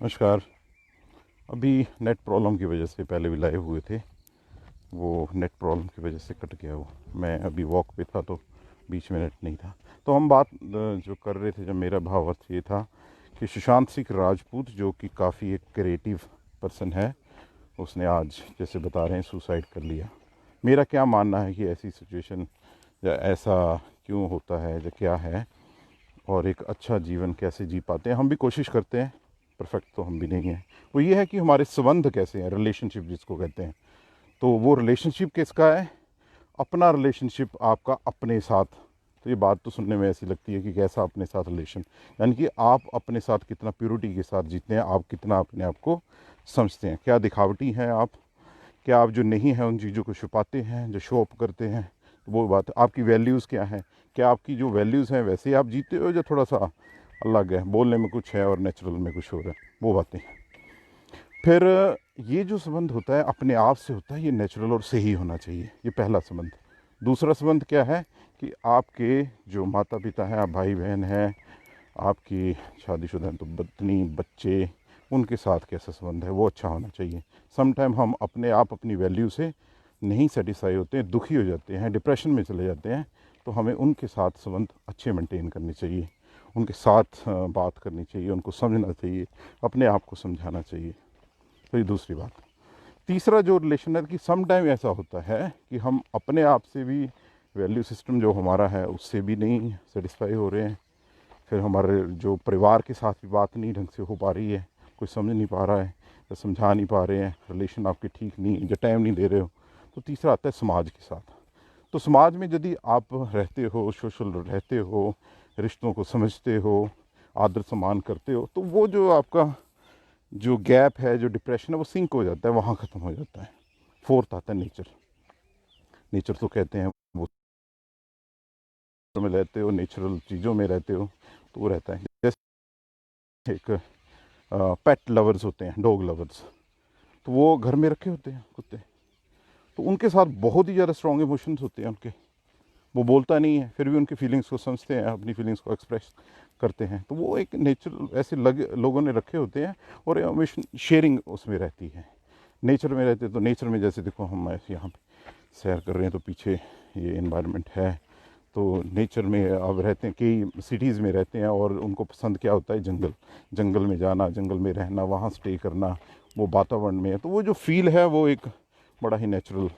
नमस्कार। अभी net problem की वजह से पहले भी लाइव हुए थे, वो नेट प्रॉब्लम की वजह से कट गया। वो मैं अभी वॉक पे था तो बीच में नेट नहीं था। तो हम बात जो कर रहे थे, जब मेरा भावार्थ ये था कि सुशांत सिंह राजपूत जो कि काफ़ी एक क्रिएटिव पर्सन है, उसने आज जैसे बता रहे हैं सुसाइड कर लिया। मेरा क्या मानना है कि ऐसी सिचुएशन या ऐसा क्यों होता है या क्या है, और एक अच्छा जीवन कैसे जी पाते हैं। हम भी कोशिश करते हैं, परफेक्ट तो हम भी नहीं हैं। वो ये है कि हमारे संबंध कैसे हैं, रिलेशनशिप जिसको कहते हैं। तो वो रिलेशनशिप किसका है? अपना रिलेशनशिप आपका अपने साथ। तो ये बात तो सुनने में ऐसी लगती है कि कैसा अपने साथ रिलेशन, यानी कि आप अपने साथ कितना प्योरिटी के साथ जीते हैं, आप कितना अपने आप को समझते हैं, क्या दिखावटी हैं आप, क्या आप जो नहीं है उन चीज़ों को छुपाते हैं, जो शो अप करते हैं। तो वो बात, आपकी वैल्यूज़ क्या हैं, क्या आपकी जो वैल्यूज़ हैं वैसे ही आप जीते हो, या थोड़ा सा अलग है, बोलने में कुछ है और नेचुरल में कुछ हो रहा है, वो बातें। फिर ये जो संबंध होता है अपने आप से होता है, ये नेचुरल और सही होना चाहिए, ये पहला संबंध। दूसरा संबंध क्या है कि आपके जो माता पिता हैं, आप भाई बहन हैं, आपकी शादीशुदा हैं तो पत्नी बच्चे, उनके साथ कैसा संबंध है, वो अच्छा होना चाहिए। समटाइम हम अपने आप अपनी वैल्यू से नहीं सेटिस्फाई होते हैं, दुखी हो जाते हैं, डिप्रेशन में चले जाते हैं, तो हमें उनके साथ संबंध अच्छे मेंटेन करने चाहिए, उनके साथ बात करनी चाहिए, उनको समझना चाहिए, अपने आप को समझाना चाहिए। तो ये दूसरी बात। तीसरा जो रिलेशन है कि सम टाइम ऐसा होता है कि हम अपने आप से भी, वैल्यू सिस्टम जो हमारा है उससे भी नहीं सेटिस्फाई हो रहे हैं, फिर हमारे जो परिवार के साथ भी बात नहीं ढंग से हो पा रही है, कोई समझ नहीं पा रहा है या समझा नहीं पा रहे हैं, रिलेशन आपके ठीक नहीं है, जो टाइम नहीं दे रहे हो। तो तीसरा आता है समाज के साथ। तो समाज में यदि आप रहते हो, सोशल रहते हो, रिश्तों को समझते हो, आदर सम्मान करते हो, तो वो जो आपका जो गैप है, जो डिप्रेशन है, वो सिंक हो जाता है, वहाँ ख़त्म हो जाता है। फोर्थ आता है नेचर। नेचर तो कहते हैं वो में रहते हो, नेचुरल चीज़ों में रहते हो, तो वो रहता है। जैसे एक पेट लवर्स होते हैं, डॉग लवर्स, तो वो घर में रखे होते हैं कुत्ते, तो उनके साथ बहुत ही ज़्यादा स्ट्रॉन्ग इमोशंस होते हैं उनके। वो बोलता नहीं है, फिर भी उनकी फीलिंग्स को समझते हैं, अपनी फीलिंग्स को एक्सप्रेस करते हैं। तो वो एक नेचुरल ऐसे लोगों ने रखे होते हैं, और इमोशन शेयरिंग उसमें रहती है। नेचर में रहते, तो नेचर में जैसे देखो हम ऐसे यहाँ पे सैर कर रहे हैं, तो पीछे ये इन्वायरमेंट है। तो नेचर में अब रहते हैं, कई सिटीज़ में रहते हैं, और उनको पसंद क्या होता है, जंगल, जंगल में जाना, जंगल में रहना, वहाँ स्टे करना, वो वातावरण में है। तो वो जो फील है वो एक बड़ा ही नेचुरल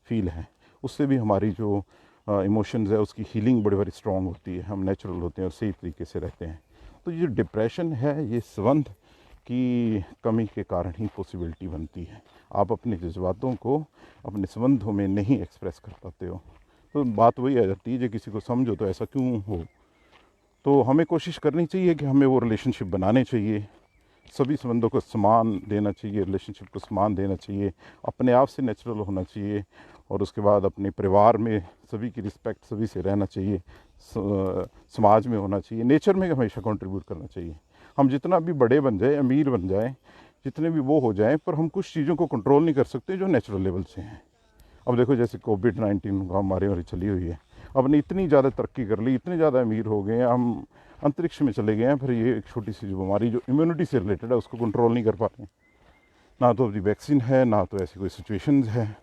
फील है। उससे भी हमारी जो इमोशंस है उसकी हीलिंग बड़ी बड़ी स्ट्रॉन्ग होती है, हम नेचुरल होते हैं और सही तरीके से रहते हैं। तो ये डिप्रेशन है, ये संबंध की कमी के कारण ही पॉसिबिलिटी बनती है। आप अपने जज्बातों को अपने संबंधों में नहीं एक्सप्रेस कर पाते हो, तो बात वही आ जाती है, जो किसी को समझो तो ऐसा क्यों हो। तो हमें कोशिश करनी चाहिए कि हमें वो रिलेशनशिप बनाने चाहिए, सभी संबंधों को सम्मान देना चाहिए, रिलेशनशिप को सम्मान देना चाहिए, अपने आप से नेचुरल होना चाहिए, और उसके बाद अपने परिवार में सभी की रिस्पेक्ट, सभी से रहना चाहिए, समाज में होना चाहिए, नेचर में हमेशा कंट्रीब्यूट करना चाहिए। हम जितना भी बड़े बन जाए, अमीर बन जाए, जितने भी वो हो जाएं, पर हम कुछ चीज़ों को कंट्रोल नहीं कर सकते जो नेचुरल लेवल से हैं। अब देखो जैसे कोविड-19 हमारे यहाँ चली हुई है, अब ने इतनी ज़्यादा तरक्की कर ली, इतने ज़्यादा अमीर हो गए हैं, हम अंतरिक्ष में चले गए हैं, फिर ये एक छोटी सी जो बीमारी जो इम्यूनिटी से रिलेटेड है उसको कंट्रोल नहीं कर पा रहे हैं। ना तो अभी वैक्सीन है, ना तो ऐसी कोई सिचुएशंस है।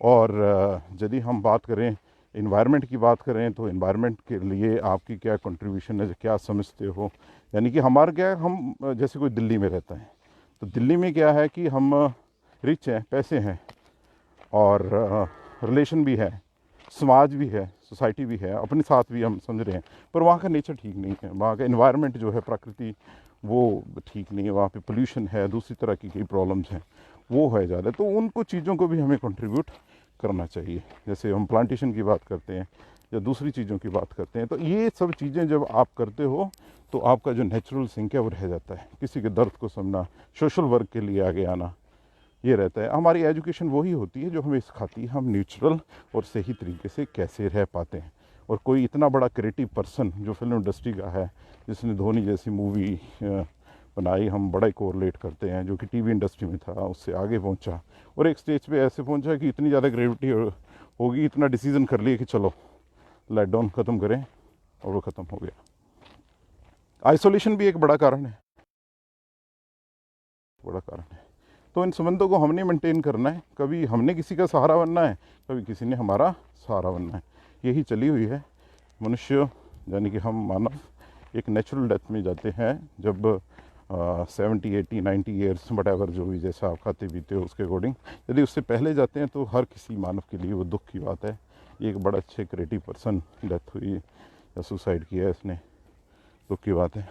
और यदि हम बात करें, इन्वायरमेंट की बात करें, तो इन्वायरमेंट के लिए आपकी क्या कंट्रीब्यूशन है, क्या समझते हो। यानी कि हमारा क्या है, हम जैसे कोई दिल्ली में रहता है, तो दिल्ली में क्या है कि हम रिच हैं, पैसे हैं, और रिलेशन भी है, समाज भी है, सोसाइटी भी है, अपने साथ भी हम समझ रहे हैं, पर वहाँ का नेचर ठीक नहीं है, वहाँ का इन्वायरमेंट जो है, प्रकृति, वो ठीक नहीं है, वहाँ पे पोल्यूशन है, दूसरी तरह की कई प्रॉब्लम्स हैं, वो है ज़्यादा। तो उनको चीज़ों को भी हमें कंट्रीब्यूट करना चाहिए। जैसे हम प्लांटेशन की बात करते हैं या दूसरी चीज़ों की बात करते हैं, तो ये सब चीज़ें जब आप करते हो तो आपका जो नेचुरल सिंक है वो रह जाता है। किसी के दर्द को समझना, सोशल वर्क के लिए आगे आना, ये रहता है। हमारी एजुकेशन वही होती है जो हमें सिखाती है हम नेचुरल और सही तरीके से कैसे रह पाते हैं। और कोई इतना बड़ा क्रिएटिव पर्सन जो फिल्म इंडस्ट्री का है, जिसने धोनी जैसी मूवी बनाई, हम बड़ा ही कोरिलेट करते हैं, जो कि टीवी इंडस्ट्री में था, उससे आगे पहुंचा, और एक स्टेज पे ऐसे पहुंचा कि इतनी ज़्यादा ग्रेविटी होगी, इतना डिसीजन कर लिया कि चलो लॉकडाउन ख़त्म करें, और वो ख़त्म हो गया। आइसोलेशन भी एक बड़ा कारण है। बड़ा कारण है। तो इन संबंधों को हमने मेंटेन करना है, कभी हमने किसी का सहारा बनना है, कभी किसी ने हमारा सहारा बनना है। यही चली हुई है। मनुष्य यानी कि हम मानव एक नेचुरल डेथ में जाते हैं जब 70 80 90 ईयर्स वट एवर, जो भी जैसा आप खाते पीते हो उसके अकॉर्डिंग। यदि उससे पहले जाते हैं तो हर किसी मानव के लिए वो दुख की बात है। ये एक बड़ा अच्छे क्रिएटिव पर्सन डेथ हुई या सुसाइड किया है इसने, दुख की बात है।